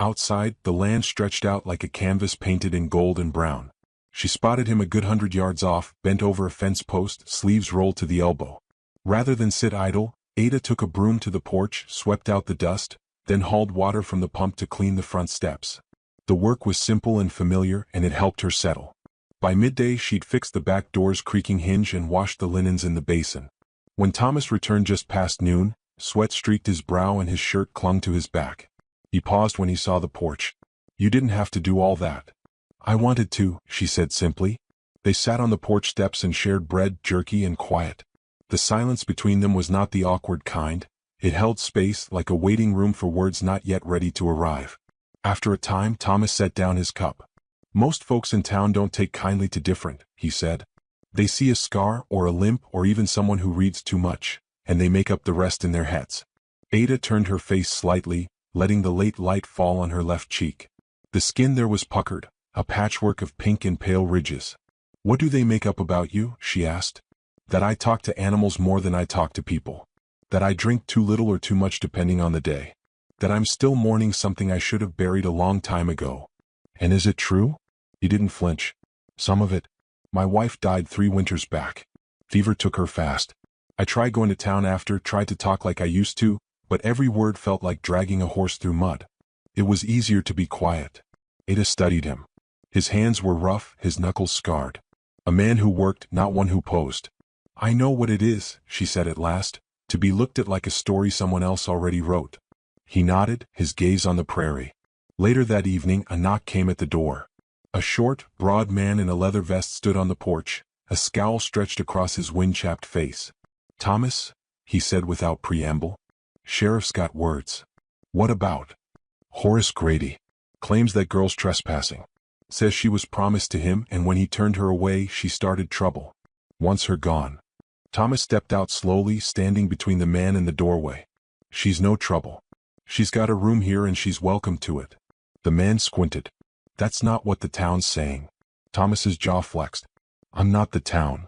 Speaker 1: Outside, the land stretched out like a canvas painted in gold and brown. She spotted him a good 100 yards off, bent over a fence post, sleeves rolled to the elbow. Rather than sit idle, Ada took a broom to the porch, swept out the dust, then hauled water from the pump to clean the front steps. The work was simple and familiar, and it helped her settle. By midday she'd fixed the back door's creaking hinge and washed the linens in the basin. When Thomas returned just past noon, sweat streaked his brow and his shirt clung to his back. He paused when he saw the porch. "You didn't have to do all that." "I wanted to," she said simply. They sat on the porch steps and shared bread, jerky, and quiet. The silence between them was not the awkward kind. It held space, like a waiting room for words not yet ready to arrive. After a time, Thomas set down his cup. "Most folks in town don't take kindly to different," he said. "They see a scar, or a limp, or even someone who reads too much, and they make up the rest in their heads." Ada turned her face slightly, letting the late light fall on her left cheek. The skin there was puckered, a patchwork of pink and pale ridges. "What do they make up about you?" she asked. "That I talk to animals more than I talk to people. That I drink too little or too much depending on the day. That I'm still mourning something I should have buried a long time ago." "And is it true?" He didn't flinch. "Some of it. My wife died 3 winters back. Fever took her fast. I tried going to town after, tried to talk like I used to, but every word felt like dragging a horse through mud. It was easier to be quiet." Ada studied him. His hands were rough, his knuckles scarred. A man who worked, not one who posed. "I know what it is," she said at last, "to be looked at like a story someone else already wrote." He nodded, his gaze on the prairie. Later that evening, a knock came at the door. A short, broad man in a leather vest stood on the porch, a scowl stretched across his wind-chapped face. "Thomas," he said without preamble. "Sheriff's got words." "What about?" "Horace Grady. Claims that girl's trespassing. Says she was promised to him, and when he turned her away, she started trouble. Wants her gone." Thomas stepped out slowly, standing between the man and the doorway. "She's no trouble. She's got a room here and she's welcome to it." The man squinted. "That's not what the town's saying." Thomas's jaw flexed. "I'm not the town."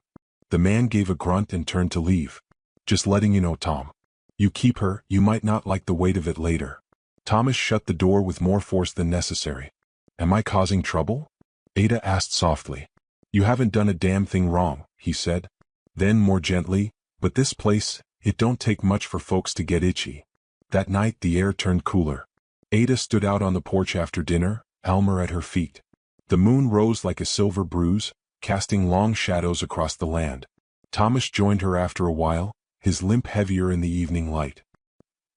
Speaker 1: The man gave a grunt and turned to leave. "Just letting you know, Tom. You keep her, you might not like the weight of it later." Thomas shut the door with more force than necessary. "Am I causing trouble?" Ada asked softly. "You haven't done a damn thing wrong," he said. Then more gently, "But this place, it don't take much for folks to get itchy." That night the air turned cooler. Ada stood out on the porch after dinner, Elmer at her feet. The moon rose like a silver bruise, casting long shadows across the land. Thomas joined her after a while, his limp heavier in the evening light.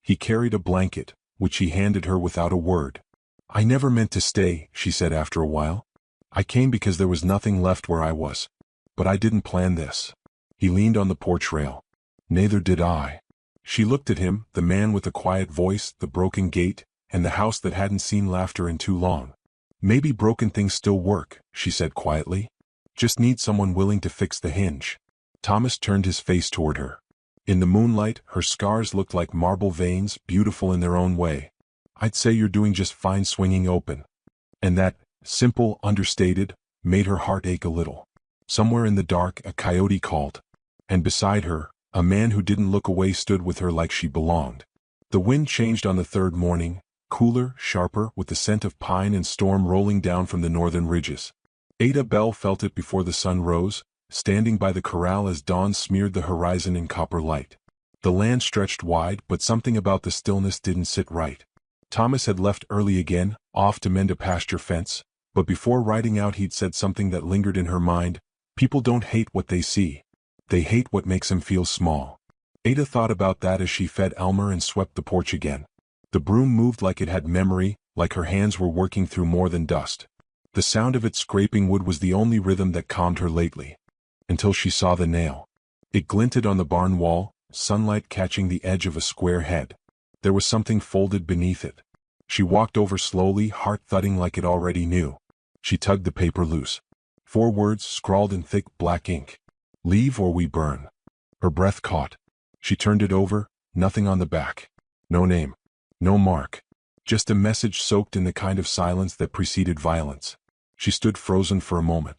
Speaker 1: He carried a blanket, which he handed her without a word. "I never meant to stay," she said after a while. "I came because there was nothing left where I was. But I didn't plan this." He leaned on the porch rail. "Neither did I." She looked at him, the man with the quiet voice, the broken gait, and the house that hadn't seen laughter in too long. "Maybe broken things still work," she said quietly. "Just need someone willing to fix the hinge." Thomas turned his face toward her. In the moonlight, her scars looked like marble veins, beautiful in their own way. "I'd say you're doing just fine swinging open." And that, simple, understated, made her heart ache a little. Somewhere in the dark, a coyote called. And beside her, a man who didn't look away stood with her like she belonged. The wind changed on the third morning, cooler, sharper, with the scent of pine and storm rolling down from the northern ridges. Ada Bell felt it before the sun rose, standing by the corral as dawn smeared the horizon in copper light. The land stretched wide, but something about the stillness didn't sit right. Thomas had left early again, off to mend a pasture fence, but before riding out he'd said something that lingered in her mind: "People don't hate what they see. They hate what makes them feel small." Ada thought about that as she fed Elmer and swept the porch again. The broom moved like it had memory, like her hands were working through more than dust. The sound of it scraping wood was the only rhythm that calmed her lately. Until she saw the nail. It glinted on the barn wall, sunlight catching the edge of a square head. There was something folded beneath it. She walked over slowly, heart thudding like it already knew. She tugged the paper loose. 4 words scrawled in thick black ink. Leave or we burn. Her breath caught. She turned it over, nothing on the back. No name. No mark. Just a message soaked in the kind of silence that preceded violence. She stood frozen for a moment.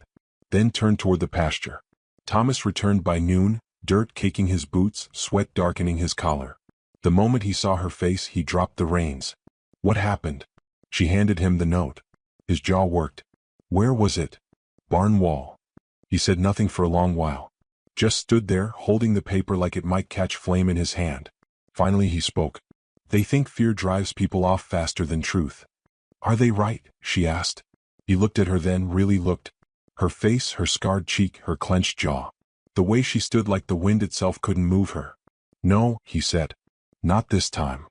Speaker 1: Then turned toward the pasture. Thomas returned by noon, dirt caking his boots, sweat darkening his collar. The moment he saw her face, he dropped the reins. What happened? She handed him the note. His jaw worked. Where was it? Barn wall. He said nothing for a long while. Just stood there, holding the paper like it might catch flame in his hand. Finally he spoke. They think fear drives people off faster than truth. Are they right? She asked. He looked at her, then really looked. Her face, her scarred cheek, her clenched jaw. The way she stood, like the wind itself couldn't move her. No, he said. Not this time.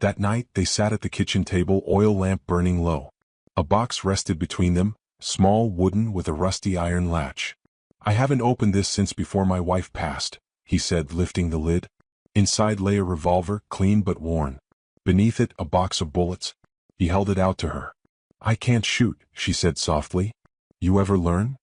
Speaker 1: That night they sat at the kitchen table, oil lamp burning low. A box rested between them, small, wooden, with a rusty iron latch. I haven't opened this since before my wife passed, he said, lifting the lid. Inside lay a revolver, clean but worn. Beneath it, a box of bullets. He held it out to her. I can't shoot, she said softly. You ever learn?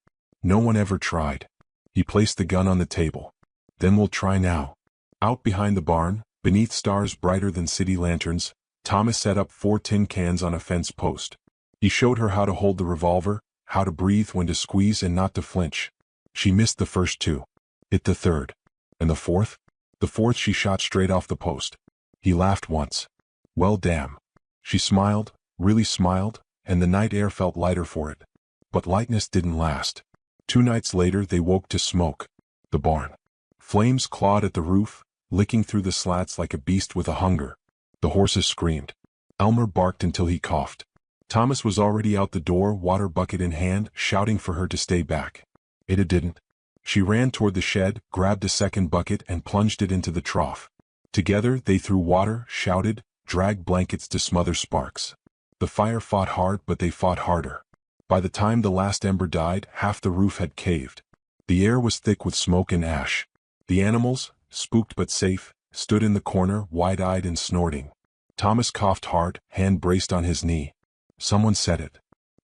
Speaker 1: No one ever tried. He placed the gun on the table. Then we'll try now. Out behind the barn, beneath stars brighter than city lanterns, Thomas set up 4 tin cans on a fence post. He showed her how to hold the revolver, how to breathe, when to squeeze and not to flinch. She missed the first 2. Hit the third. And the fourth? The fourth she shot straight off the post. He laughed once. Well, damn. She smiled, really smiled, and the night air felt lighter for it. But lightness didn't last. 2 nights later they woke to smoke. The barn. Flames clawed at the roof, licking through the slats like a beast with a hunger. The horses screamed. Elmer barked until he coughed. Thomas was already out the door, water bucket in hand, shouting for her to stay back. Ada didn't. She ran toward the shed, grabbed a second bucket and plunged it into the trough. Together they threw water, shouted, dragged blankets to smother sparks. The fire fought hard, but they fought harder. By the time the last ember died, half the roof had caved. The air was thick with smoke and ash. The animals, spooked but safe, stood in the corner, wide-eyed and snorting. Thomas coughed hard, hand braced on his knee. Someone said it.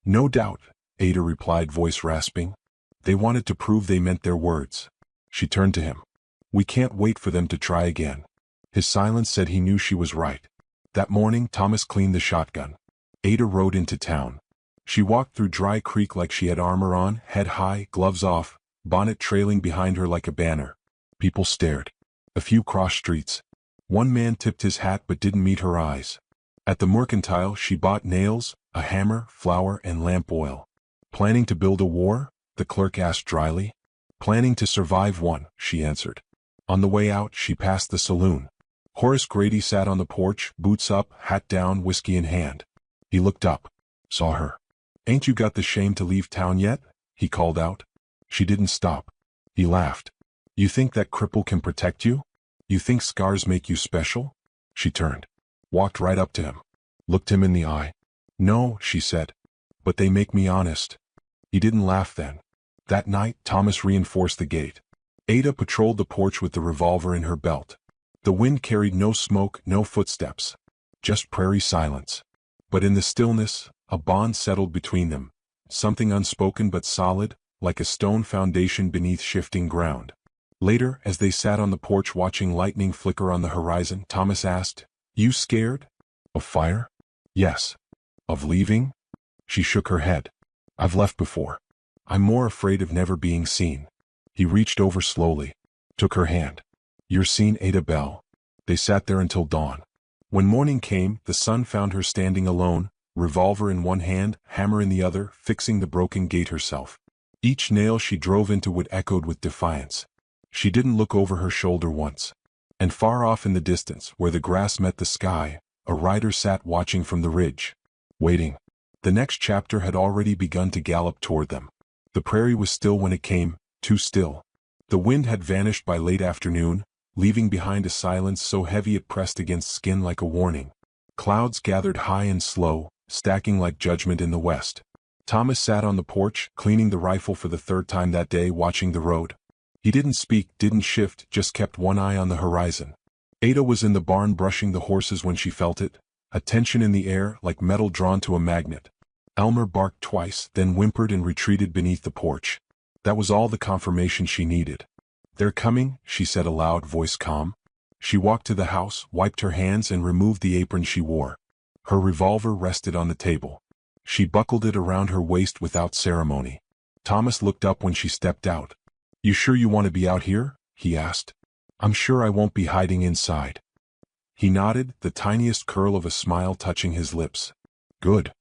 Speaker 1: No doubt, Ada replied, voice rasping. They wanted to prove they meant their words. She turned to him. We can't wait for them to try again. His silence said he knew she was right. That morning Thomas cleaned the shotgun. Ada rode into town. She walked through Dry Creek like she had armor on, head high, gloves off, bonnet trailing behind her like a banner. People stared. A few crossed streets. One man tipped his hat but didn't meet her eyes. At the mercantile she bought nails, a hammer, flour and lamp oil. Planning to build a war? The clerk asked dryly. Planning to survive one, she answered. On the way out she passed the saloon. Horace Grady sat on the porch, boots up, hat down, whiskey in hand. He looked up. Saw her. Ain't you got the shame to leave town yet? He called out. She didn't stop. He laughed. You think that cripple can protect you? You think scars make you special? She turned. Walked right up to him. Looked him in the eye. No, she said. But they make me honest. He didn't laugh then. That night, Thomas reinforced the gate. Ada patrolled the porch with the revolver in her belt. The wind carried no smoke, no footsteps. Just prairie silence. But in the stillness, a bond settled between them. Something unspoken but solid, like a stone foundation beneath shifting ground. Later, as they sat on the porch watching lightning flicker on the horizon, Thomas asked, You scared? Of fire? Yes. Of leaving? She shook her head. I've left before. I'm more afraid of never being seen. He reached over slowly. Took her hand. You're seen, Ada Bell. They sat there until dawn. When morning came, the sun found her standing alone, revolver in one hand, hammer in the other, fixing the broken gate herself. Each nail she drove into wood echoed with defiance. She didn't look over her shoulder once. And far off in the distance, where the grass met the sky, a rider sat watching from the ridge. Waiting. The next chapter had already begun to gallop toward them. The prairie was still when it came, too still. The wind had vanished by late afternoon, leaving behind a silence so heavy it pressed against skin like a warning. Clouds gathered high and slow, stacking like judgment in the west. Thomas sat on the porch, cleaning the rifle for the third time that day, watching the road. He didn't speak, didn't shift, just kept one eye on the horizon. Ada was in the barn brushing the horses when she felt it, a tension in the air like metal drawn to a magnet. Elmer barked twice, then whimpered and retreated beneath the porch. That was all the confirmation she needed. "They're coming," she said aloud, voice calm. She walked to the house, wiped her hands and removed the apron she wore. Her revolver rested on the table. She buckled it around her waist without ceremony. Thomas looked up when she stepped out. "You sure you want to be out here?" he asked. "I'm sure I won't be hiding inside." He nodded, the tiniest curl of a smile touching his lips. "Good."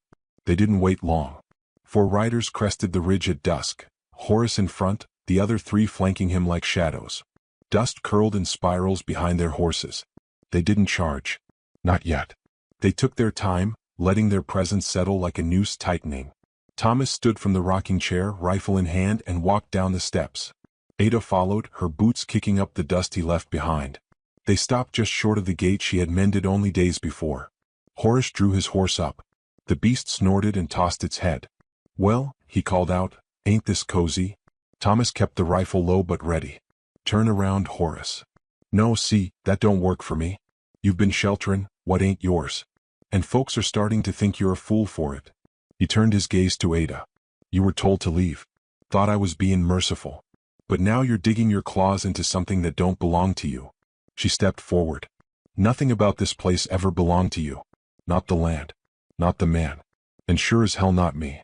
Speaker 1: They didn't wait long. 4 riders crested the ridge at dusk, Horace in front, the other 3 flanking him like shadows. Dust curled in spirals behind their horses. They didn't charge. Not yet. They took their time, letting their presence settle like a noose tightening. Thomas stood from the rocking chair, rifle in hand, and walked down the steps. Ada followed, her boots kicking up the dust he left behind. They stopped just short of the gate she had mended only days before. Horace drew his horse up. The beast snorted and tossed its head. "Well," he called out, "ain't this cozy?" Thomas kept the rifle low but ready. "Turn around, Horace." "No, see, that don't work for me. You've been shelterin' what ain't yours. And folks are starting to think you're a fool for it." He turned his gaze to Ada. "You were told to leave. Thought I was being merciful. But now you're digging your claws into something that don't belong to you." She stepped forward. "Nothing about this place ever belonged to you. Not the land. Not the man. And sure as hell not me."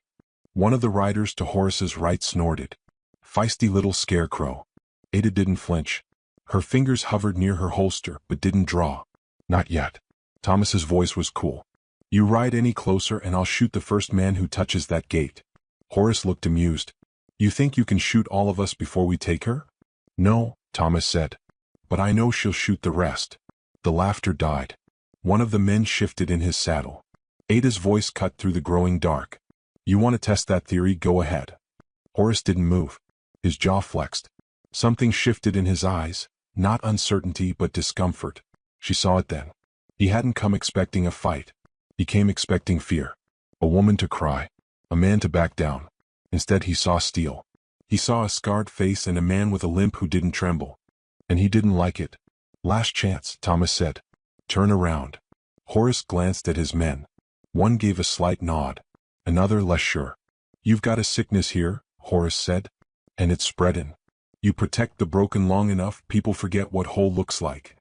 Speaker 1: One of the riders to Horace's right snorted. "Feisty little scarecrow." Ada didn't flinch. Her fingers hovered near her holster but didn't draw. "Not yet." Thomas's voice was cool. "You ride any closer and I'll shoot the first man who touches that gate." Horace looked amused. "You think you can shoot all of us before we take her?" "No," Thomas said. "But I know she'll shoot the rest." The laughter died. One of the men shifted in his saddle. Ada's voice cut through the growing dark. "You want to test that theory? Go ahead." Horace didn't move. His jaw flexed. Something shifted in his eyes, not uncertainty but discomfort. She saw it then. He hadn't come expecting a fight. He came expecting fear. A woman to cry. A man to back down. Instead he saw steel. He saw a scarred face and a man with a limp who didn't tremble. And he didn't like it. "Last chance," Thomas said. "Turn around." Horace glanced at his men. One gave a slight nod. Another less sure. "You've got a sickness here," Horace said. "And it's spreading. You protect the broken long enough, people forget what whole looks like."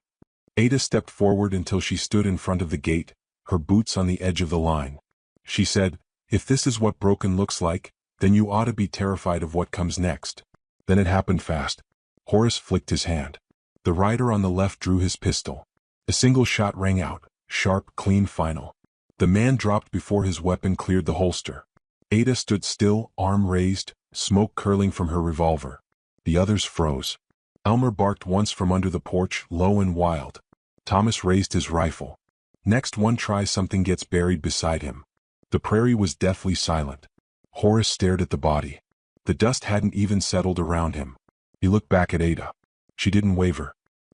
Speaker 1: Ada stepped forward until she stood in front of the gate, her boots on the edge of the line. She said, "If this is what broken looks like, then you ought to be terrified of what comes next." Then it happened fast. Horace flicked his hand. The rider on the left drew his pistol. A single shot rang out, sharp, clean, final. The man dropped before his weapon cleared the holster. Ada stood still, arm raised, smoke curling from her revolver. The others froze. Elmer barked once from under the porch, low and wild. Thomas raised his rifle. Next one tries something gets buried beside him. The prairie was deathly silent. Horace stared at the body. The dust hadn't even settled around him. He looked back at Ada. She didn't waver.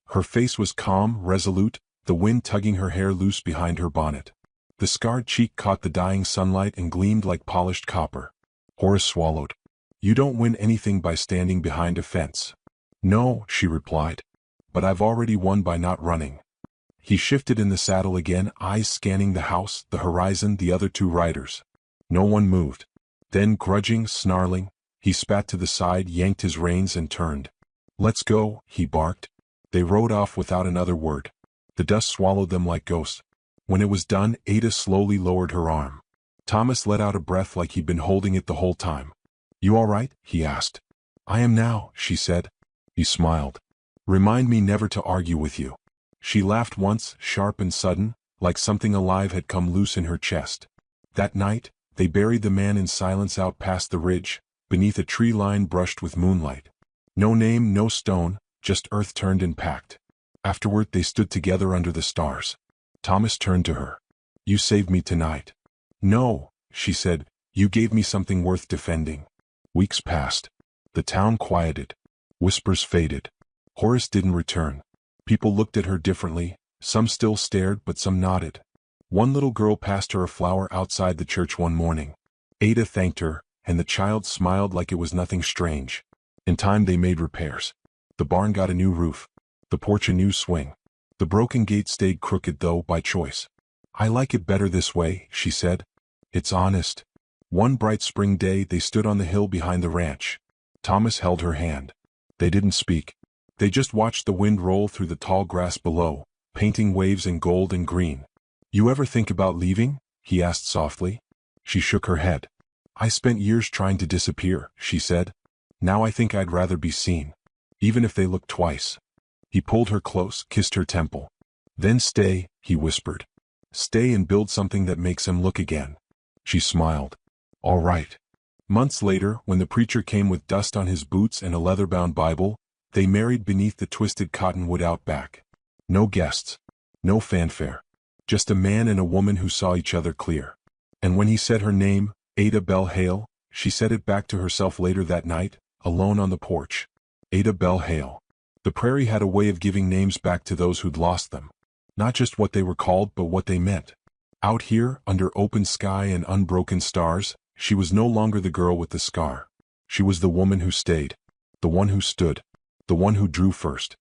Speaker 1: Her face was calm, resolute, the wind tugging her hair loose behind her bonnet. The scarred cheek caught the dying sunlight and gleamed like polished copper. Horace swallowed. "You don't win anything by standing behind a fence." "No," she replied. "But I've already won by not running." He shifted in the saddle again, eyes scanning the house, the horizon, the other 2 riders. No one moved. Then, grudging, snarling, he spat to the side, yanked his reins and turned. "Let's go," he barked. They rode off without another word. The dust swallowed them like ghosts. When it was done, Ada slowly lowered her arm. Thomas let out a breath like he'd been holding it the whole time. "You all right?" he asked. "I am now," she said. He smiled. "Remind me never to argue with you." She laughed once, sharp and sudden, like something alive had come loose in her chest. That night, they buried the man in silence out past the ridge, beneath a tree line brushed with moonlight. No name, no stone, just earth turned and packed. Afterward they stood together under the stars. Thomas turned to her. "You saved me tonight." "No," she said, "you gave me something worth defending." Weeks passed. The town quieted. Whispers faded. Horace didn't return. People looked at her differently, some still stared but some nodded. One little girl passed her a flower outside the church one morning. Ada thanked her, and the child smiled like it was nothing strange. In time they made repairs. The barn got a new roof. The porch a new swing. The broken gate stayed crooked though by choice. "I like it better this way," she said. "It's honest." One bright spring day they stood on the hill behind the ranch. Thomas held her hand. They didn't speak. They just watched the wind roll through the tall grass below, painting waves in gold and green. "You ever think about leaving?" he asked softly. She shook her head. "I spent years trying to disappear," she said. "Now I think I'd rather be seen. Even if they look twice." He pulled her close, kissed her temple. "Then stay," he whispered. "Stay and build something that makes him look again." She smiled. "All right." Months later, when the preacher came with dust on his boots and a leather-bound Bible, they married beneath the twisted cottonwood outback. No guests. No fanfare. Just a man and a woman who saw each other clear. And when he said her name, Ada Bell Hale, she said it back to herself later that night, alone on the porch. Ada Bell Hale. The prairie had a way of giving names back to those who'd lost them. Not just what they were called, but what they meant. Out here, under open sky and unbroken stars, she was no longer the girl with the scar. She was the woman who stayed. The one who stood. The one who drew first.